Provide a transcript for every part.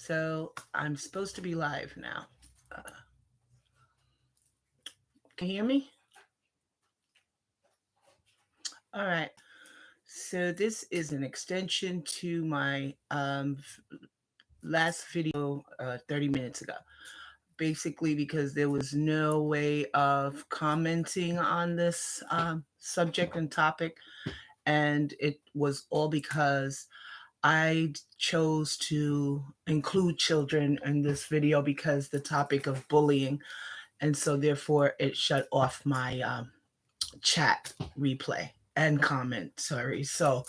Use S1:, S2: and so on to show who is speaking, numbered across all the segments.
S1: So I'm supposed to be live now. Uh, can you hear me? All right. So this is an extension to my last video 30 minutes ago. Basically, because there was no way of commenting on this subject and topic. And it was all because I chose to include children in this video because the topic of bullying. And so, therefore, it shut off my chat replay and comment. Sorry. So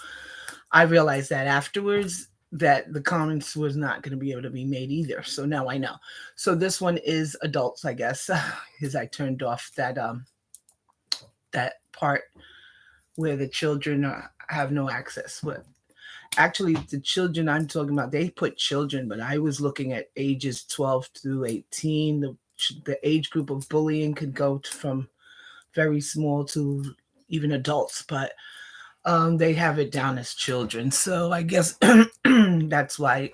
S1: I realized that afterwards that the comments was not going to be able to be made either. So now I know. So this one is adults, I guess, because I turned off that part where the children have no access. But actually, the children I'm talking about, they put children, but I was looking at ages 12 through 18. The age group of bullying could go from very small to even adults, but they have it down as children. So I guess that's why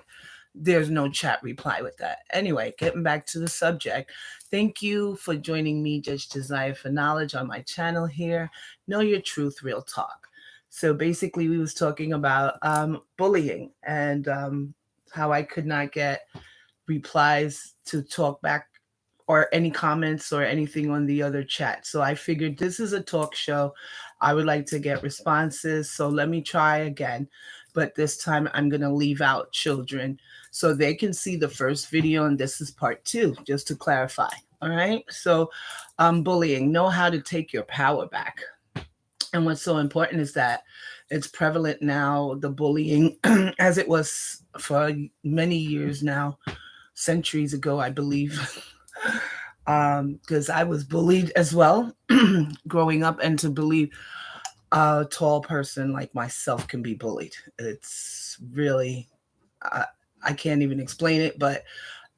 S1: there's no chat reply with that. Anyway, getting back to the subject. Thank you for joining me, Judge Desire for Knowledge, on my channel here. Know Your Truth, Real Talk. So basically, we was talking about bullying and how I could not get replies to talk back or any comments or anything on the other chat. So I figured this is a talk show. I would like to get responses. So let me try again. But this time I'm going to leave out children so they can see the first video. And this is part 2, just to clarify. All right. So bullying, know how to take your power back. And what's so important is that it's prevalent now, the bullying, as it was for many years now, centuries ago, I believe. Because I was bullied as well growing up, and to believe a tall person like myself can be bullied. It's really, I can't even explain it, but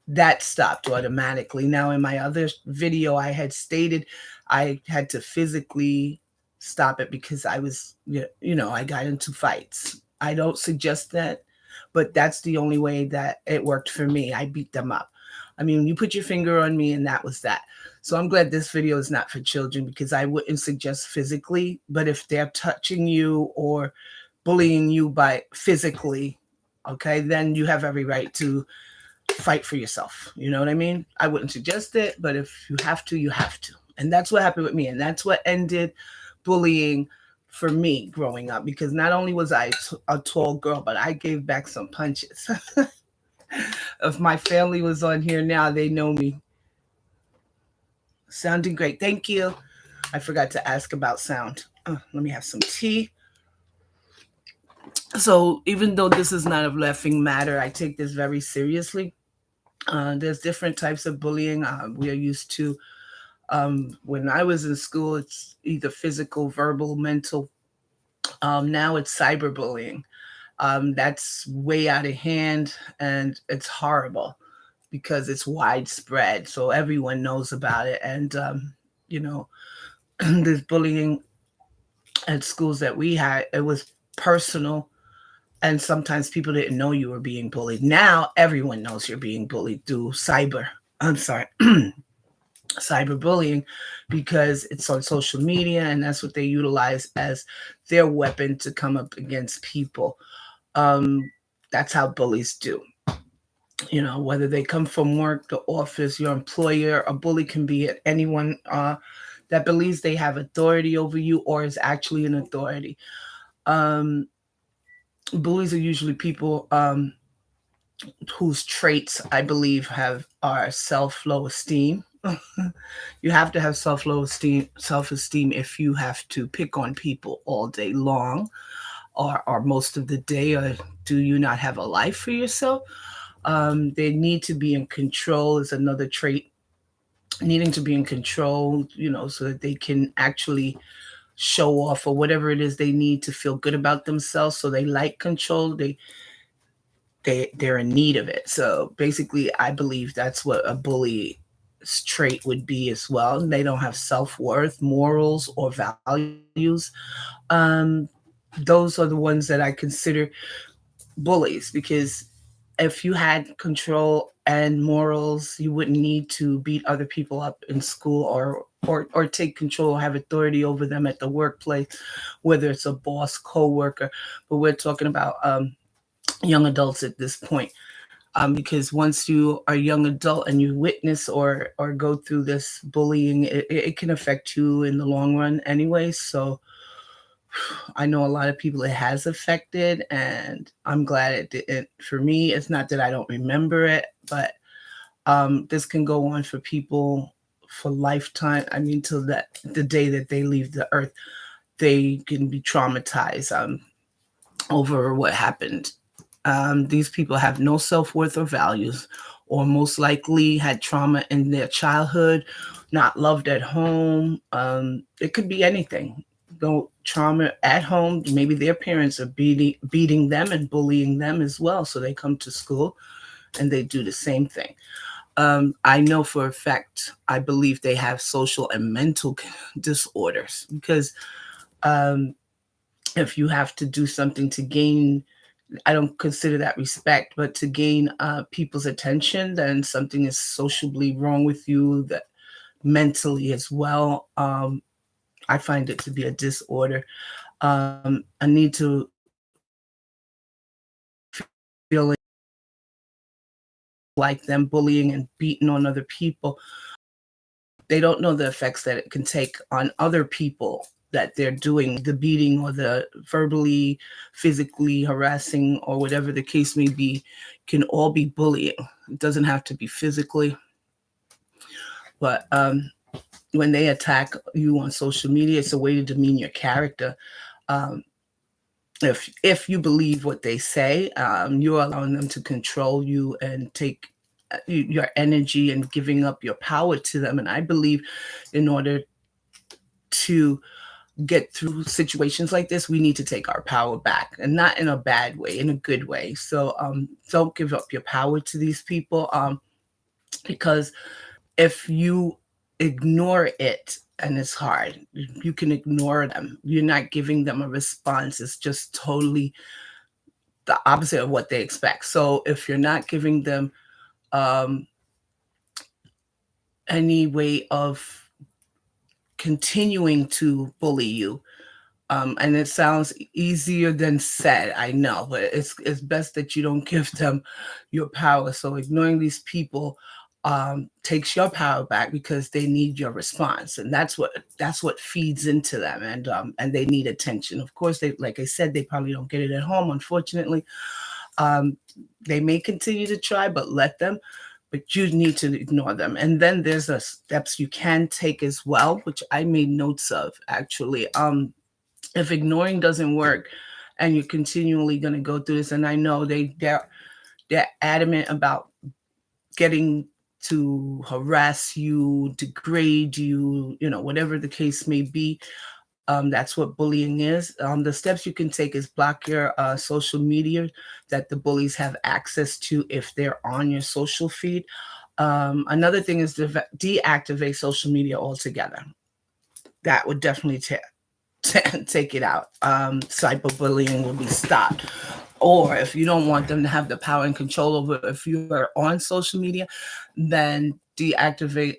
S1: that stopped automatically. Now, in my other video, I had stated I had to physically stop it because I was, I got into fights. I don't suggest that, but that's the only way that it worked for me. I beat them up. I mean, you put your finger on me and that was that. So I'm glad this video is not for children because I wouldn't suggest physically, but if they're touching you or bullying you by physically, okay, then you have every right to fight for yourself. You know what I mean? I wouldn't suggest it, but if you have to, you have to. And that's what happened with me. And that's what ended bullying for me growing up, because not only was I a tall girl, but I gave back some punches. If my family was on here now, they know me. Sounding great. Thank you. I forgot to ask about sound. Let me have some tea. So even though this is not a laughing matter, I take this very seriously. There's different types of bullying. We are used to, when I was in school, it's either physical, verbal, mental. Now it's cyberbullying. That's way out of hand, and it's horrible because it's widespread. So everyone knows about it. And, there's bullying at schools that we had. It was personal. And sometimes people didn't know you were being bullied. Now everyone knows you're being bullied through cyberbullying, because it's on social media, and that's what they utilize as their weapon to come up against people. That's how bullies do. Whether they come from work, the office, your employer, a bully can be at anyone that believes they have authority over you or is actually an authority. Bullies are usually people whose traits, I believe, are low esteem. You have to have low esteem if you have to pick on people all day long, or most of the day, or do you not have a life for yourself? They need to be in control is another trait. Needing to be in control, so that they can actually show off or whatever it is they need to feel good about themselves. So they like control. They're in need of it. So basically, I believe that's what a bully's trait would be as well. They don't have self-worth, morals, or values. Those are the ones that I consider bullies, because if you had control and morals, you wouldn't need to beat other people up in school, or take control, have authority over them at the workplace, whether it's a boss, co-worker. But we're talking about young adults at this point, because once you are a young adult and you witness or go through this bullying, it can affect you in the long run anyway. So I know a lot of people it has affected, and I'm glad it didn't. For me, it's not that I don't remember it, but this can go on for people for lifetime. I mean, till that the day that they leave the earth, they can be traumatized over what happened. These people have no self worth or values, or most likely had trauma in their childhood, not loved at home. It could be anything. Though trauma at home, maybe their parents are beating them and bullying them as well. So they come to school and they do the same thing. I know for a fact, I believe they have social and mental disorders, because um, if you have to do something to gain, I don't consider that respect, but to gain people's attention, then something is socially wrong with you, that mentally as well. I find it to be a disorder. I need to feel like them bullying and beating on other people. They don't know the effects that it can take on other people that they're doing the beating or the verbally, physically harassing, or whatever the case may be, can all be bullying. It doesn't have to be physically, but when they attack you on social media, it's a way to demean your character. Um, if you believe what they say, you're allowing them to control you and take your energy and giving up your power to them. And I believe in order to get through situations like this, we need to take our power back, and not in a bad way, in a good way. So don't give up your power to these people, because if you ignore it, and it's hard, you can ignore them. You're not giving them a response. It's just totally the opposite of what they expect. So if you're not giving them um, any way of continuing to bully you, and it sounds easier than said, I know, but it's best that you don't give them your power. So ignoring these people takes your power back, because they need your response, and that's what feeds into them, and they need attention. Of course, they, like I said, they probably don't get it at home, unfortunately. Um, they may continue to try, but let them. But you need to ignore them. And then there's a steps you can take as well, which I made notes of actually. If ignoring doesn't work and you're continually going to go through this, and I know they're adamant about getting to harass you, degrade you, whatever the case may be. That's what bullying is. The steps you can take is block your social media that the bullies have access to if they're on your social feed. Another thing is to deactivate social media altogether. That would definitely take it out. Cyberbullying will be stopped. Or if you don't want them to have the power and control over, if you are on social media, then deactivate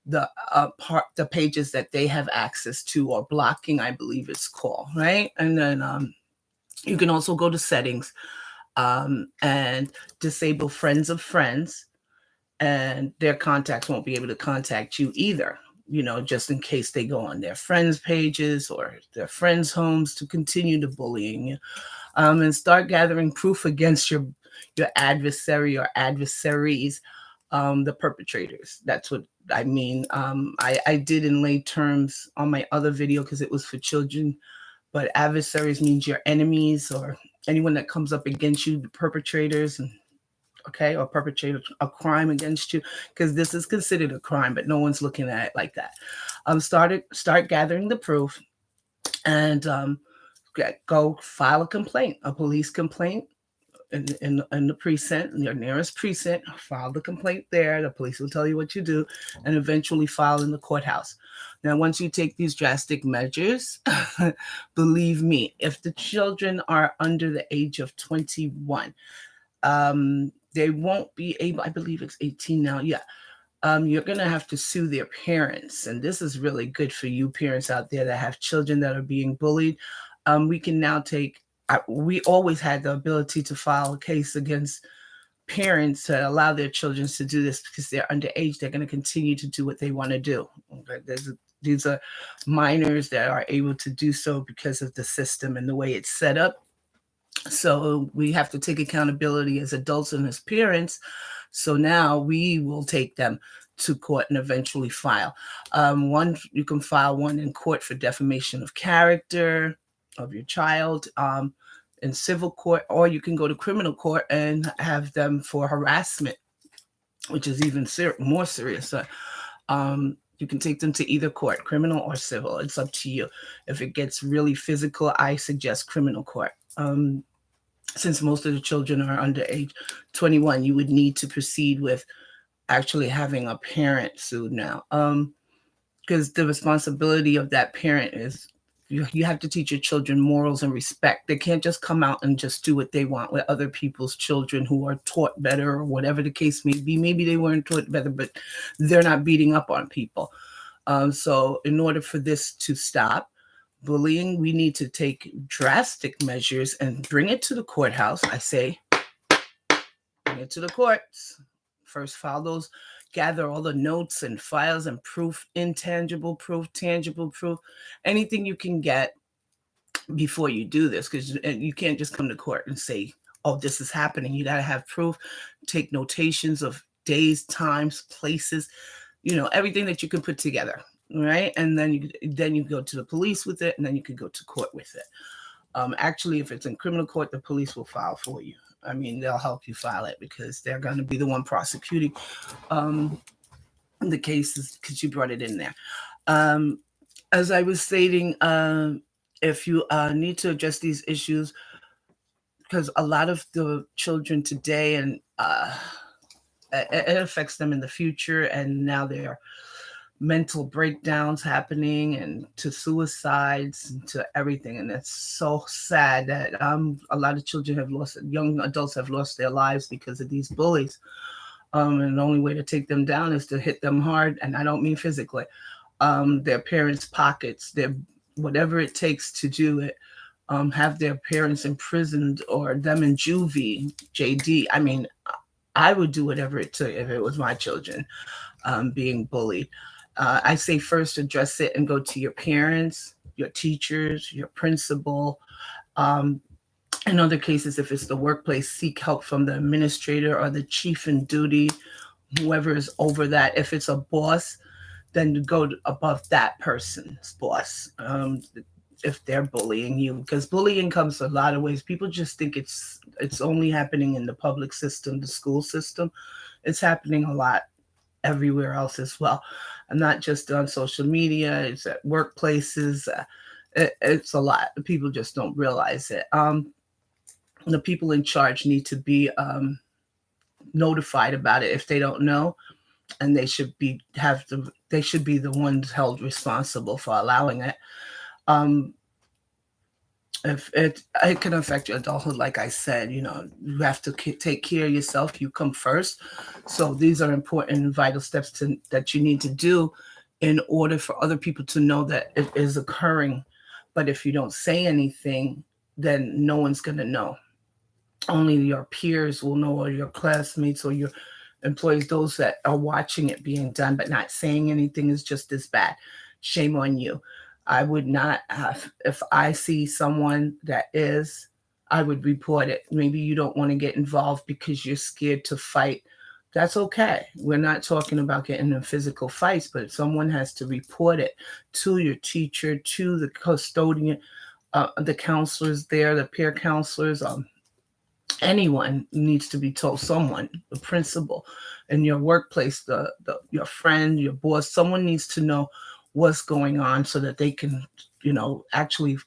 S1: the pages that they have access to, or blocking, I believe it's called, right? And then you can also go to settings and disable friends of friends, and their contacts won't be able to contact you either, just in case they go on their friends' pages or their friends' homes to continue the bullying. And start gathering proof against your adversary or adversaries, the perpetrators. That's what I mean. I did in lay terms on my other video because it was for children, but adversaries means your enemies or anyone that comes up against you, the perpetrators, and okay, or perpetrate a crime against you, because this is considered a crime, but no one's looking at it like that. Start gathering the proof, and go file a complaint, a police complaint, in the precinct, in your nearest precinct. File the complaint there. The police will tell you what you do, and eventually file in the courthouse. Now, once you take these drastic measures, believe me, if the children are under the age of 21, they won't be able, I believe it's 18 now. Yeah. You're going to have to sue their parents. And this is really good for you parents out there that have children that are being bullied. We can now we always had the ability to file a case against parents to allow their children to do this because they're underage. They're going to continue to do what they want to do. Okay? These are minors that are able to do so because of the system and the way it's set up. So we have to take accountability as adults and as parents. So now we will take them to court and eventually file. One, you can file one in court for defamation of character of your child in civil court, or you can go to criminal court and have them for harassment, which is even more serious. You can take them to either court, criminal or civil. It's up to you. If it gets really physical, I suggest criminal court. Since most of the children are under age 21, you would need to proceed with actually having a parent sued now. Because the responsibility of that parent is you have to teach your children morals and respect. They can't just come out and just do what they want with other people's children who are taught better or whatever the case may be. Maybe they weren't taught better, but they're not beating up on people. So in order for this to stop, bullying, we need to take drastic measures and bring it to the courthouse. I say, bring it to the courts. First, file those, gather all the notes and files and proof, intangible proof, tangible proof, anything you can get before you do this, because you can't just come to court and say, oh, this is happening. You got to have proof, take notations of days, times, places, everything that you can put together. Right, and then you go to the police with it, and then you can go to court with it. Actually, if it's in criminal court, the police will file for you. I mean, they'll help you file it because they're going to be the one prosecuting the cases because you brought it in there. As I was stating, if you need to address these issues, because a lot of the children today, and it affects them in the future, and now they're mental breakdowns happening and to suicides and to everything, and it's so sad that a lot of children have lost, young adults have lost their lives because of these bullies, and the only way to take them down is to hit them hard, and I don't mean physically, their parents' pockets, their whatever it takes to do it, have their parents imprisoned or them in juvie, JD. I mean, I would do whatever it took if it was my children being bullied. I say first address it and go to your parents, your teachers, your principal. In other cases, if it's the workplace, seek help from the administrator or the chief in duty, whoever is over that. If it's a boss, then go above that person's boss. If they're bullying you, because bullying comes a lot of ways. People just think it's only happening in the public system, the school system. It's happening a lot everywhere else as well, and not just on social media. It's at workplaces. It's a lot. People just don't realize it. The people in charge need to be notified about it if they don't know, and they should be the ones held responsible for allowing it. If it can affect your adulthood, like I said, you have to take care of yourself. You come first. So these are important and vital steps that you need to do in order for other people to know that it is occurring. But if you don't say anything, then no one's going to know. Only your peers will know, or your classmates or your employees, those that are watching it being done, but not saying anything is just as bad. Shame on you. I would not have, if I see someone that is, I would report it. Maybe you don't want to get involved because you're scared to fight. That's okay. We're not talking about getting in physical fights, but someone has to report it to your teacher, to the custodian, the counselors there, the peer counselors, anyone needs to be told. Someone, the principal in your workplace, your friend, your boss, someone needs to know what's going on so that they can, actually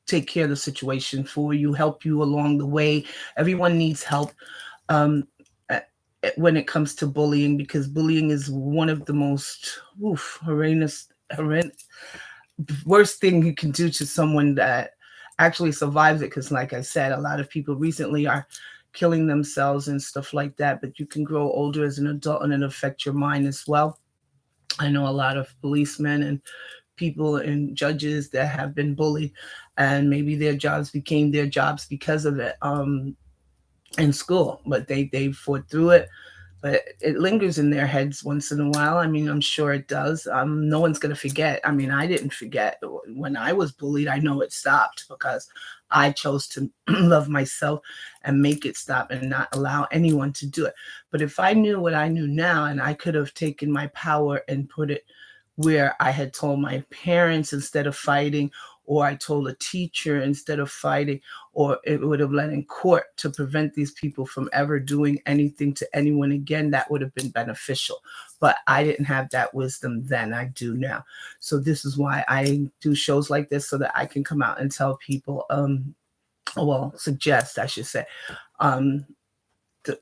S1: take care of the situation for you, help you along the way. Everyone needs help when it comes to bullying, because bullying is one of the most horrendous, worst thing you can do to someone that actually survives it. Because like I said, a lot of people recently are killing themselves and stuff like that. But you can grow older as an adult and it affect your mind as well. I know a lot of policemen and people and judges that have been bullied, and maybe their jobs became their jobs because of it in school, but they fought through it. But it lingers in their heads once in a while. I mean, I'm sure it does. No one's going to forget. I mean, I didn't forget when I was bullied. I know it stopped because I chose to love myself and make it stop and not allow anyone to do it. But if I knew what I knew now, and I could have taken my power and put it where I had told my parents instead of fighting, or I told a teacher instead of fighting, or it would have led in court to prevent these people from ever doing anything to anyone again, that would have been beneficial. But I didn't have that wisdom then. I do now. So this is why I do shows like this, so that I can come out and tell people, suggest, I should say,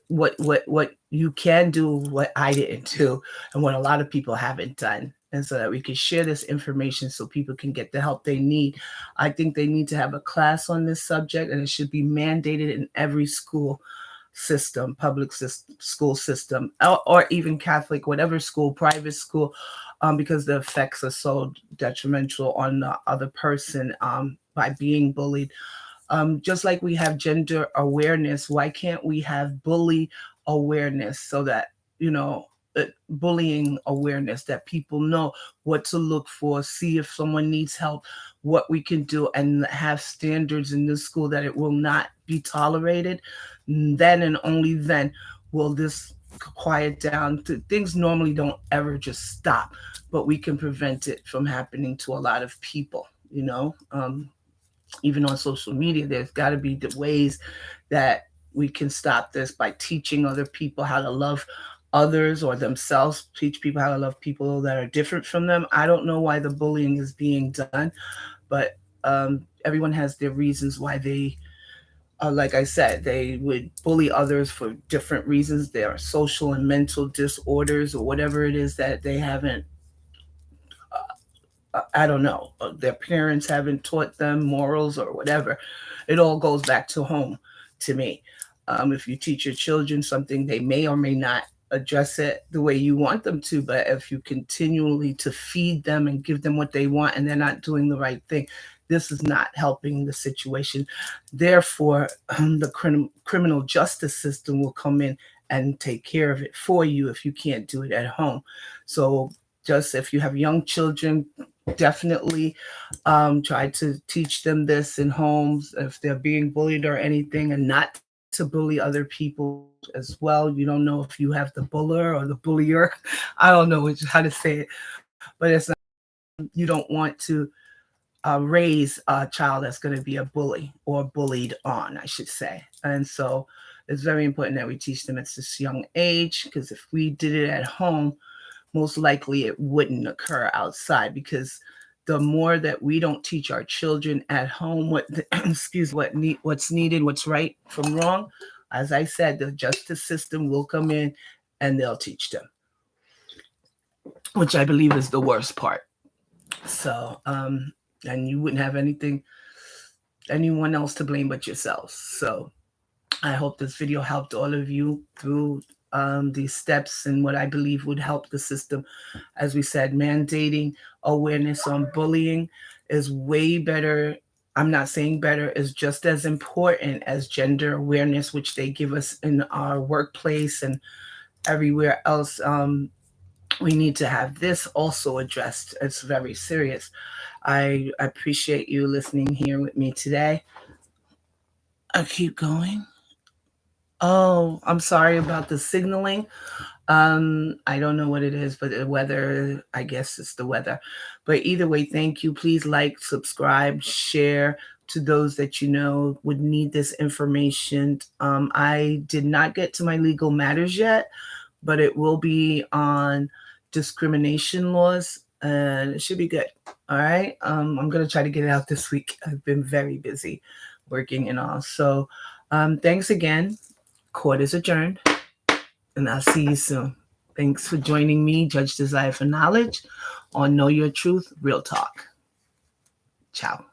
S1: what you can do, what I didn't do, and what a lot of people haven't done, and so that we can share this information so people can get the help they need. I think they need to have a class on this subject, and it should be mandated in every school system, public school system, or even Catholic, whatever school, private school, because the effects are so detrimental on the other person by being bullied. Just like we have gender awareness, why can't we have bully awareness, so that, bullying awareness, that people know what to look for, see if someone needs help, what we can do, and have standards in this school that it will not be tolerated. Then and only then will this quiet down. Things normally don't ever just stop, but we can prevent it from happening to a lot of people, even on social media. There's got to be the ways that we can stop this by teaching other people how to love others, or themselves, teach people how to love people that are different from them. I don't know why the bullying is being done, but everyone has their reasons why they, like I said, they would bully others for different reasons. There are social and mental disorders, or whatever it is that they haven't, I don't know, their parents haven't taught them morals or whatever. It all goes back to home to me. If you teach your children something, they may or may not address it the way you want them to. But if you continually to feed them and give them what they want, and they're not doing the right thing, this is not helping the situation. Therefore, the criminal justice system will come in and take care of it for you if you can't do it at home. So just if you have young children, definitely try to teach them this in homes if they're being bullied or anything, and not to bully other people as well. You don't know if you have the buller or the bullier. I don't know how to say it, but it's not, you don't want to raise a child that's going to be a bully or bullied on, I should say. And so it's very important that we teach them at this young age, because if we did it at home, most likely it wouldn't occur outside, because the more that we don't teach our children at home what's needed, what's right from wrong, as I said, the justice system will come in and they'll teach them, which I believe is the worst part. So, and you wouldn't have anyone else to blame but yourselves. So I hope this video helped all of you through these steps and what I believe would help the system. As we said, mandating awareness on bullying is way better. I'm not saying better, is just as important as gender awareness, which they give us in our workplace and everywhere else. We need to have this also addressed. It's very serious. I appreciate you listening here with me today. I keep going. Oh, I'm sorry about the signaling. I don't know what it is, but the weather, I guess it's the weather. But either way, thank you. Please like, subscribe, share to those that you know would need this information. I did not get to my legal matters yet, but it will be on discrimination laws, and it should be good. All right. I'm going to try to get it out this week. I've been very busy working and all. So thanks again. Court is adjourned, and I'll see you soon. Thanks for joining me, Judge Desire for Knowledge, on Know Your Truth, Real Talk. Ciao.